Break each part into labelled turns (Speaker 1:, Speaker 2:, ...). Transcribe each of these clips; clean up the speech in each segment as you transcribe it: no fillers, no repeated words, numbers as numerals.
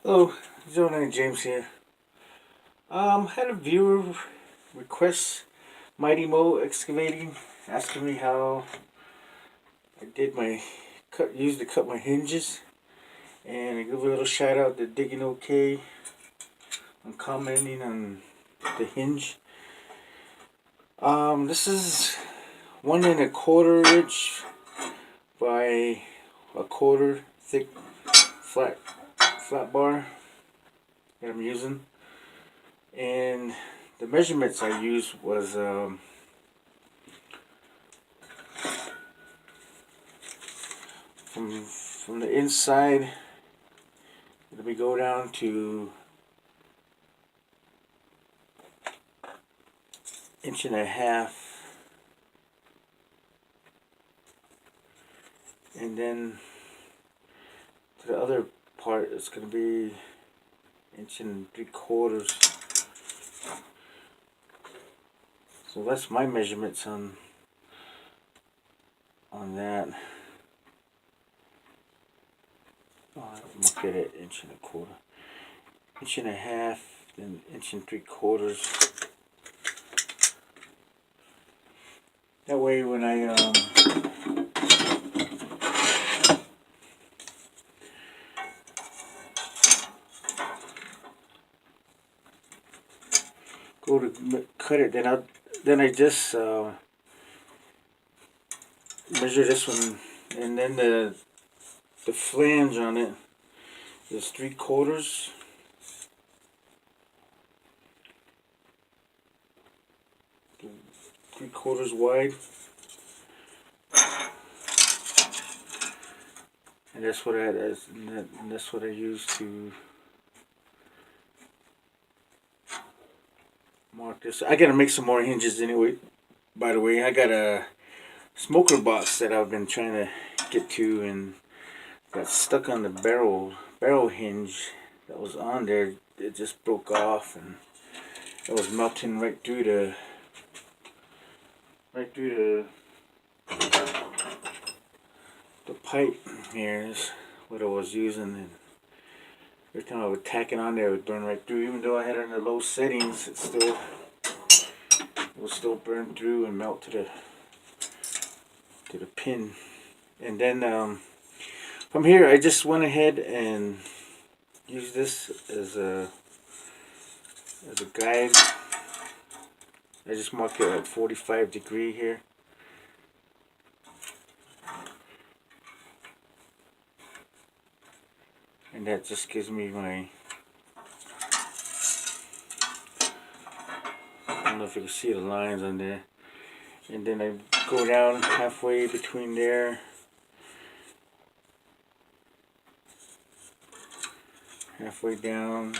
Speaker 1: Hello, Jonah and James here. Had a viewer request Mighty Mo Excavating asking me how I did my used to cut my hinges, and I give a little shout out to Digging OK on commenting on the hinge. This is 1 1/4 inch by a quarter thick flat bar that I'm using. And the measurements I used was from the inside. Let me go down to 1.5 inches, and then to the other part it's going to be 1 3/4 inches. So that's my measurements on that. Look at it, 1 1/4 inches, 1.5 inches, then 1 3/4 inches. That way, when I go to cut it, then I just measure this one, and then the flange on it is 3/4. 3/4 wide, and that's what I use to mark this. I gotta make some more hinges anyway. By the way, I got a smoker box that I've been trying to get to, and got stuck on the barrel hinge that was on there. It just broke off, and it was melting right through the pipe. Here is what I was using, and every time I would tack it on there, it would burn right through. Even though I had it in the low settings, it will still burn through and melt to the pin. And then from here, I just went ahead and used this as a guide. I just marked it at 45 degree here. And that just gives me my, I don't know if you can see the lines on there. And then I go down halfway between there. Halfway down.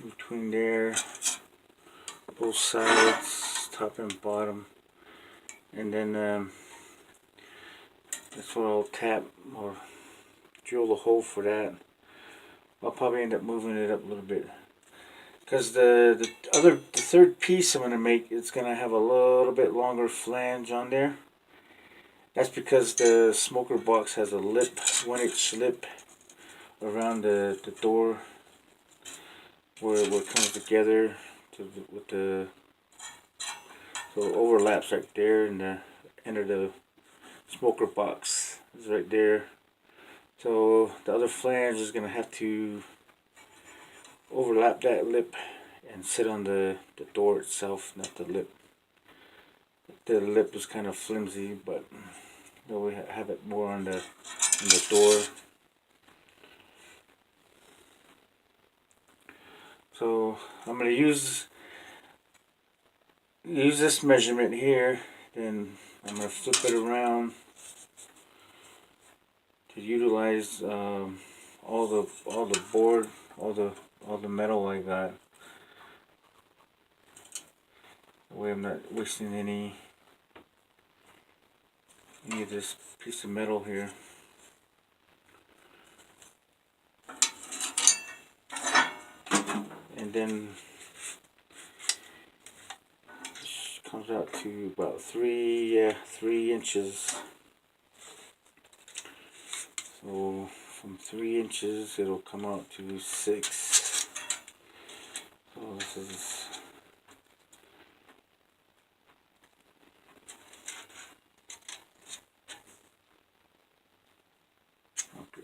Speaker 1: Between there. Both sides, top and bottom. And then that's what I'll tap or drill the hole for that. I'll probably end up moving it up a little bit, because the third piece I'm going to make, it's going to have a little bit longer flange on there. That's because the smoker box has a lip, 1 inch lip around the door where it comes together with the, so it overlaps right there, and the end of the smoker box is right there. So the other flange is going to have to overlap that lip and sit on the door itself, not the lip. The lip is kind of flimsy, but we have it more on the door. So I'm going to use this measurement here, then I'm going to flip it around to utilize all the board, all the metal I got. That way I'm not wasting any of this piece of metal here. And then this comes out to about 3 inches So from 3 inches it'll come out to 6. So this is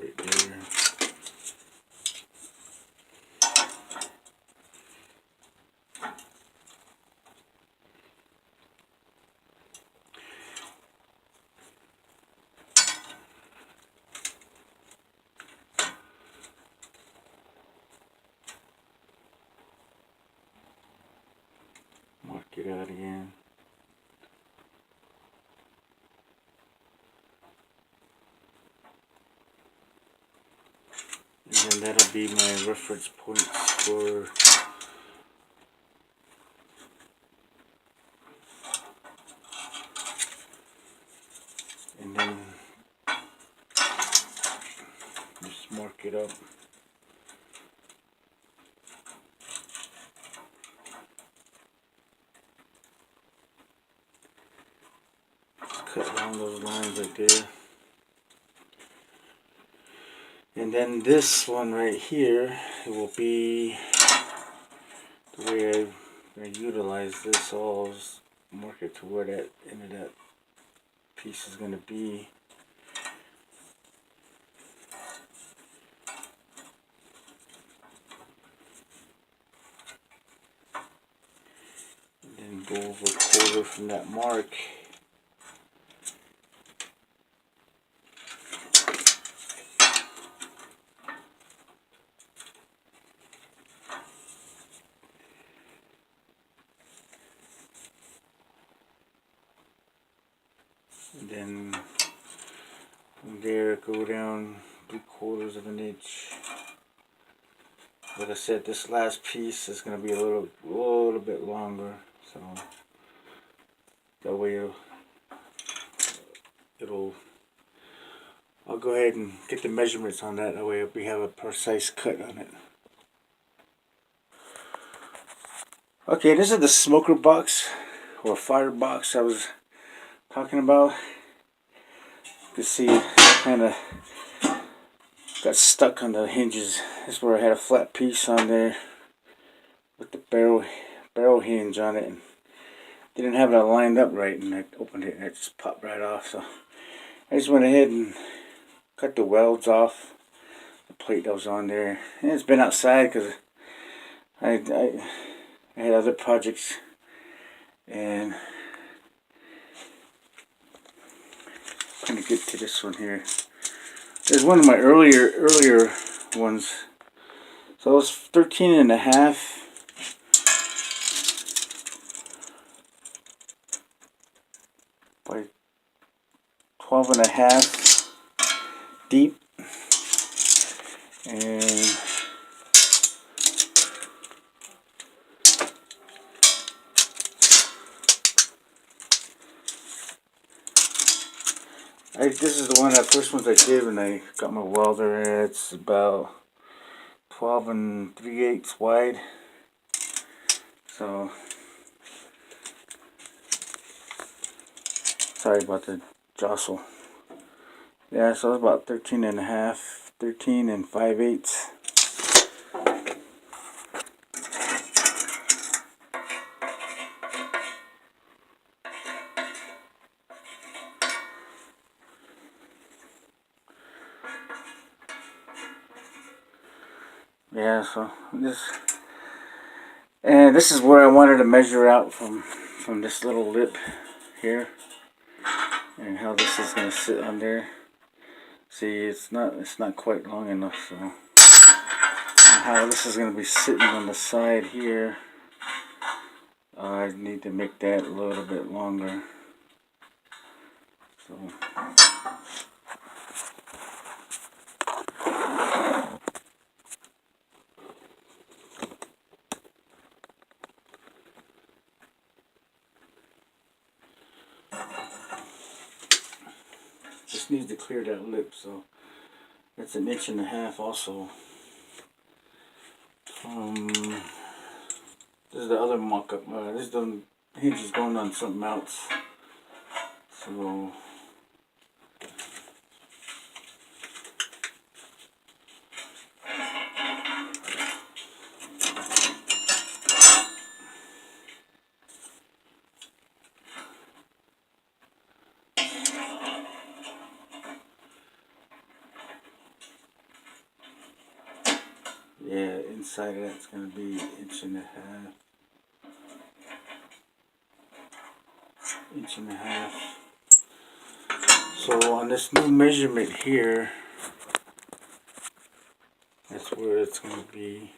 Speaker 1: right there. Mark it out again. And then that'll be my reference points for and then just mark it up. Cut along those lines right there. And then this one right here, it will be the way I utilize this. I'll just mark it to where that end of that piece is going to be. And then go over a quarter from that mark. And then from there go down 3/4 of an inch. Like I said, this last piece is going to be a little bit longer, so that way I'll go ahead and get the measurements on that. That way we have a precise cut on it. Okay, this is the smoker box or fire box I was talking about. You can see it kind of got stuck on the hinges. This is where I had a flat piece on there with the barrel hinge on it, and didn't have it lined up right, and I opened it and it just popped right off. So I just went ahead and cut the welds off the plate that was on there. And it's been outside because I had other projects, and I'm gonna get to this one here. There's one of my earlier ones. So it was 13.5 by 12.5 deep, and this is the one, the first ones I did when I got my welder. It's about 12 3/8 wide. So sorry about the jostle. Yeah, so it's about 13.5, 13 5/8. Yeah, so this is where I wanted to measure out from this little lip here, and how this is going to sit on there. See, it's not quite long enough, so and how this is going to be sitting on the side here, I need to make that a little bit longer. So just needs to clear that lip, so that's 1.5 inches also. This is the other mock-up. This is the hinges going on something else. So inside of that's going to be 1.5 inches. So on this new measurement here, that's where it's going to be.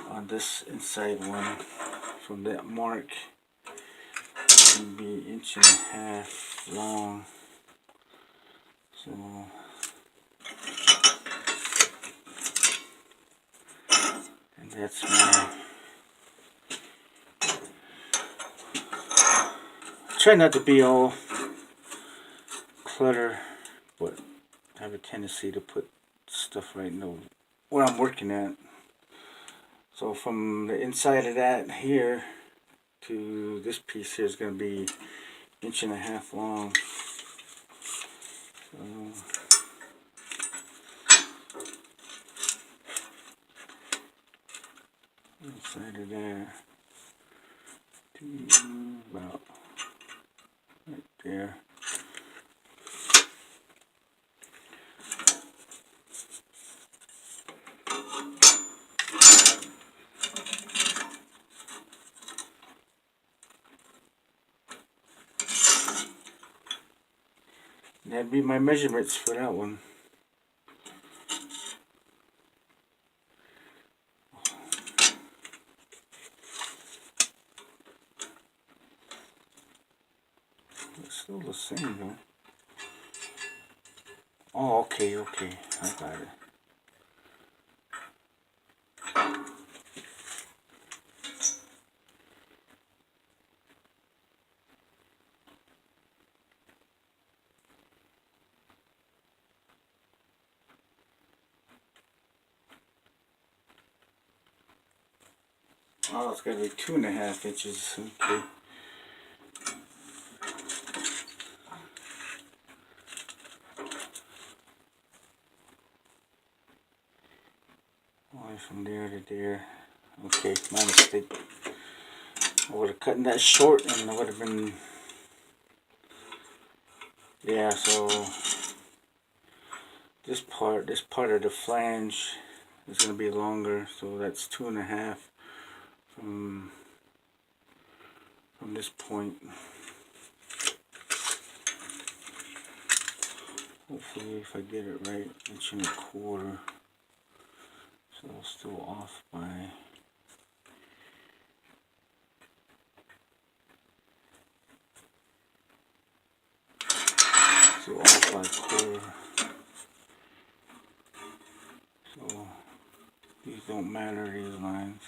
Speaker 1: On this inside one, from that mark, it's going to be 1.5 inches long. So and that's my. Try not to be all clutter, but I have a tendency to put stuff right in where I'm working at. So from the inside of that here to this piece here is going to be 1.5 inches long. So inside of there to about right there. That'd be my measurements for that one. It's still the same though. Oh, okay, I got it. Oh, it's got to be 2.5 inches. Okay. From there to there. Okay, my mistake. I would have cut that short and I would have been. Yeah, so this part of the flange is going to be longer, so that's 2.5 from this point. Hopefully, if I get it right, 1.25 inches. So still off by a quarter. So these don't matter, these lines.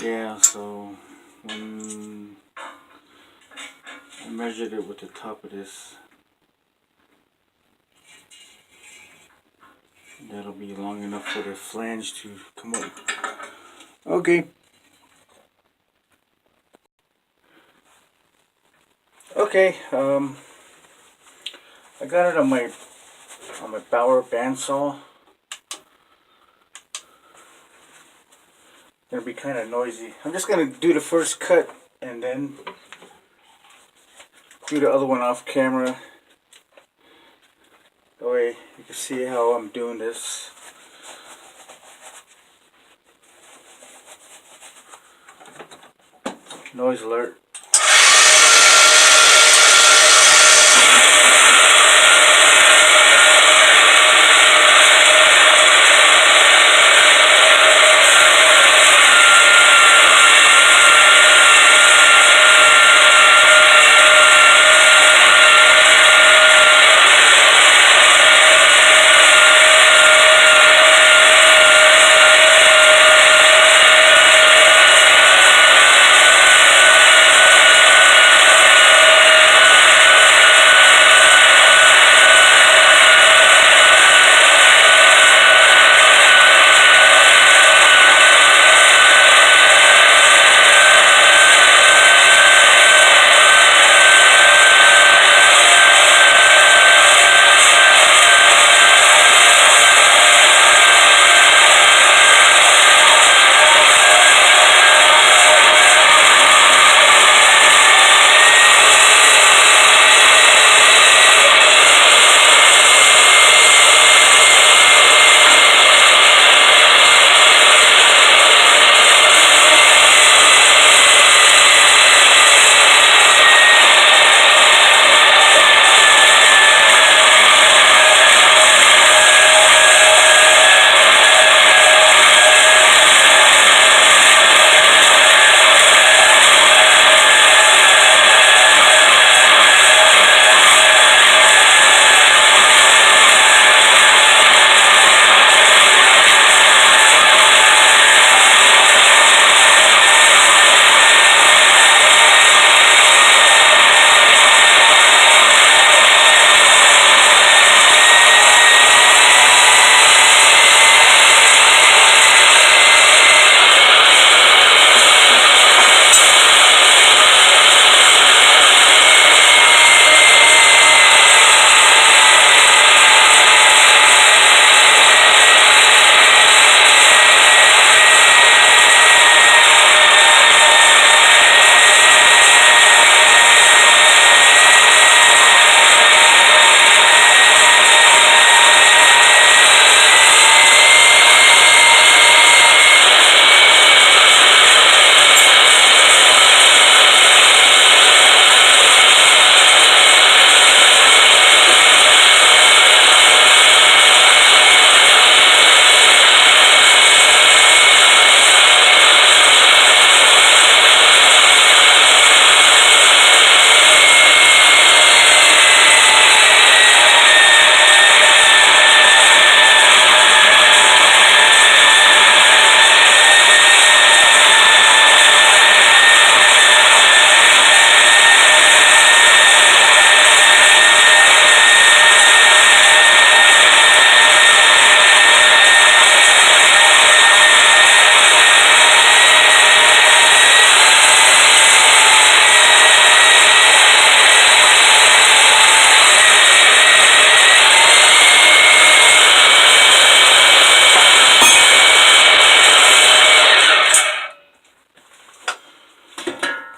Speaker 1: Yeah, so when I measured it with the top of this, that'll be long enough for the flange to come up. Okay. Okay, I got it on my Bauer bandsaw. Gonna be kind of noisy. I'm just gonna do the first cut and then do the other one off camera. That way you can see how I'm doing this. Noise alert.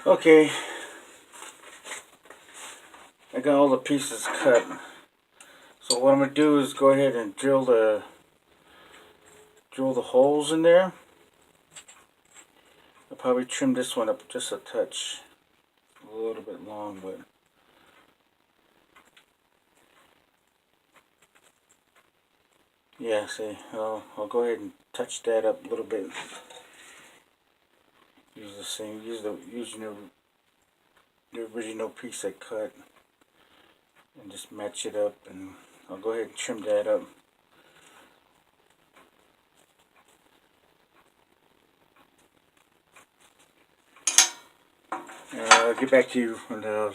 Speaker 1: Okay, I got all the pieces cut. So what I'm gonna do is go ahead and drill the holes in there. I'll probably trim this one up just a touch, a little bit long, but yeah. See, I'll go ahead and touch that up a little bit. Use the same, using the original piece I cut, and just match it up, and I'll go ahead and trim that up. I'll get back to you when I'll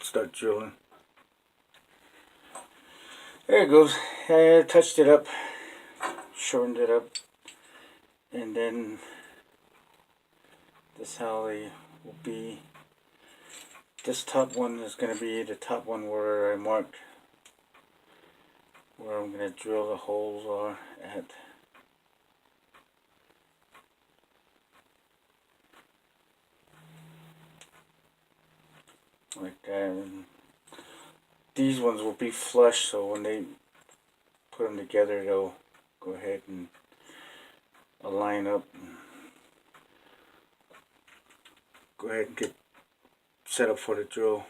Speaker 1: start drilling. There it goes. I touched it up, shortened it up, and then this is how they will be. This top one is going to be the top one where I marked where I'm going to drill the holes are at. Like that. And these ones will be flush, so when they put them together, they'll go ahead and align up. And go ahead and get set up for the drill.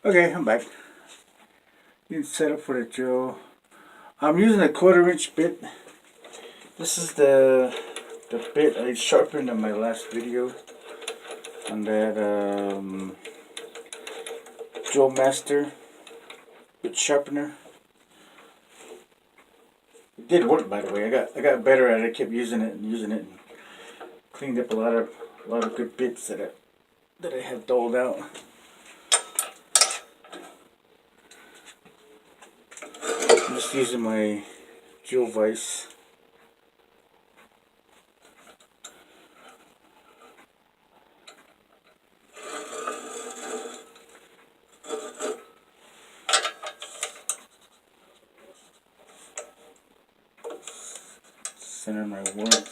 Speaker 1: Okay, I'm back. Getting set up for the drill. I'm using a 1/4" bit. This is the bit I sharpened in my last video on that Drill Master bit sharpener. It did work, by the way. I got better at it. I kept using it and cleaned up a lot of good bits that I have doled out. I'm just using my drill vise. Center my work.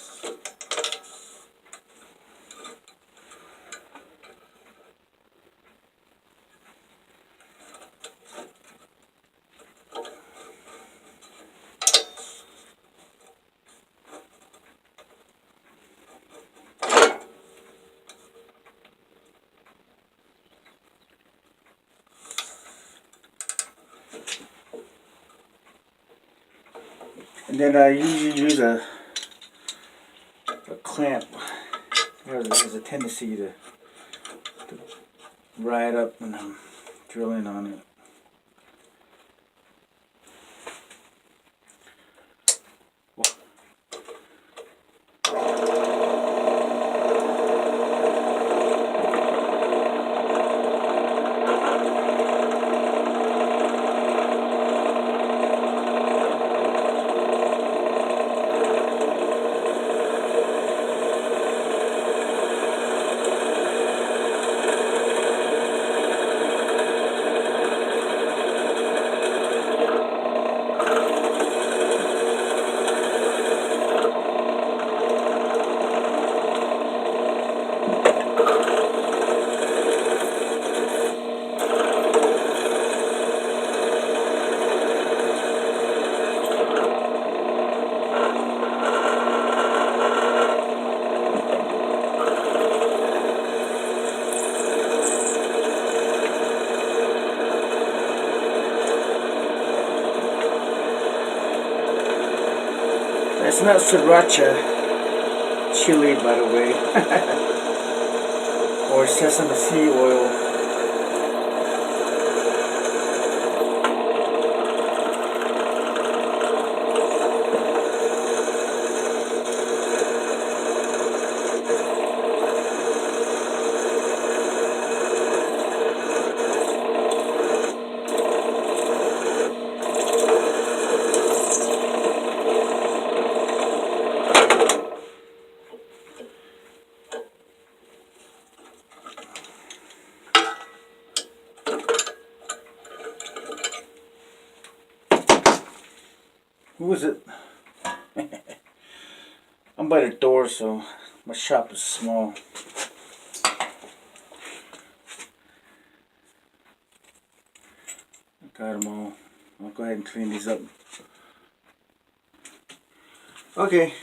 Speaker 1: And then I usually use a clamp. There's a tendency to ride up when I'm drilling on it. It's not sriracha chili, by the way, or sesame seed oil. Who is it? I'm by the door, so my shop is small. I got them all. I'll go ahead and clean these up. Okay.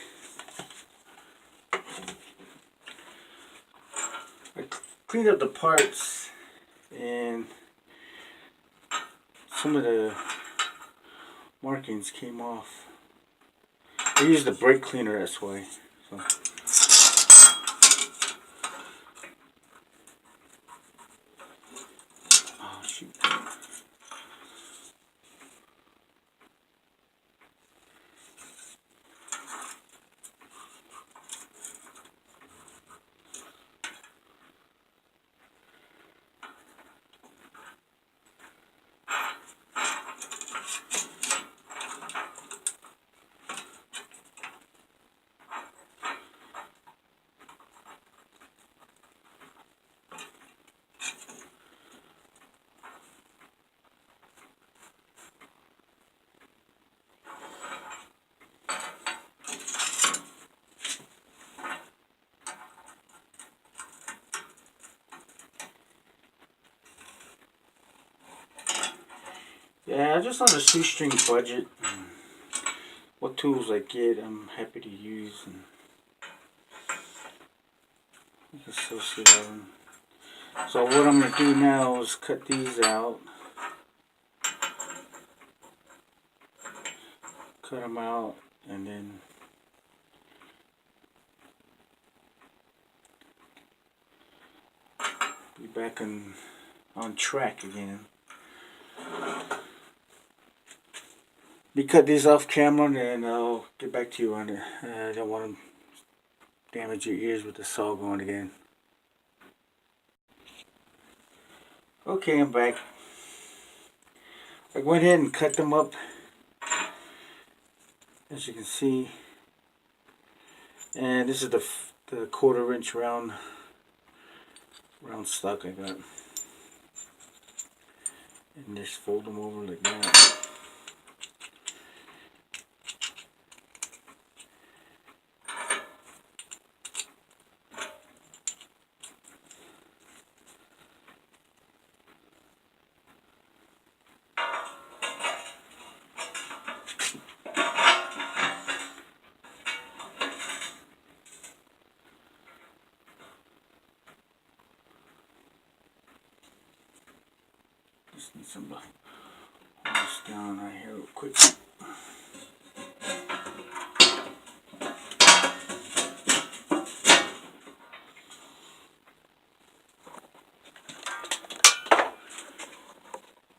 Speaker 1: I cleaned up the parts, and some of the markings came off. I used the brake cleaner, that's why. So. Oh shoot. Yeah, just on a shoestring budget. What tools I get, I'm happy to use. And you can still see them. So what I'm going to do now is cut these out. Cut them out, and then be back on track again. We cut these off camera, and then I'll get back to you on it. I don't want to damage your ears with the saw going again. Okay, I'm back. I went ahead and cut them up, as you can see. And this is the 1/4 inch round stock I got. And just fold them over like that. Just need some hold this down right here real quick.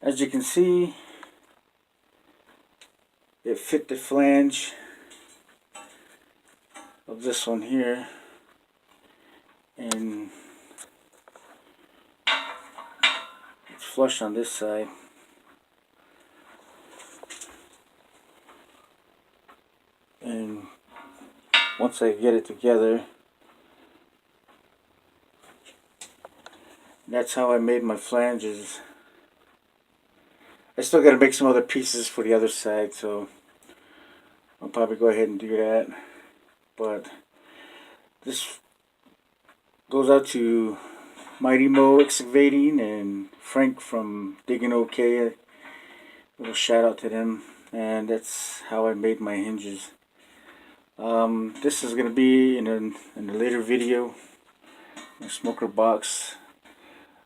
Speaker 1: As you can see, it fit the flange of this one here, and it's flush on this side. And once I get it together, that's how I made my flanges. I still got to make some other pieces for the other side, so I'll probably go ahead and do that. But this goes out to Mighty Mo Excavating and Frank from Digging OK. A little shout out to them. And that's how I made my hinges. This is going to be in a later video, my smoker box.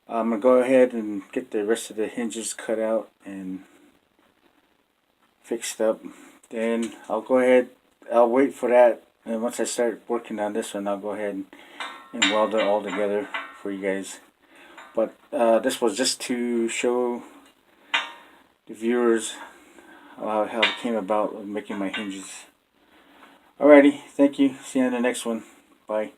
Speaker 1: I'm going to go ahead and get the rest of the hinges cut out and fixed up. Then I'll go ahead, I'll wait for that, and once I start working on this one, I'll go ahead and weld it all together for you guys. But this was just to show the viewers how it came about making my hinges. Alrighty, thank you. See you in the next one. Bye.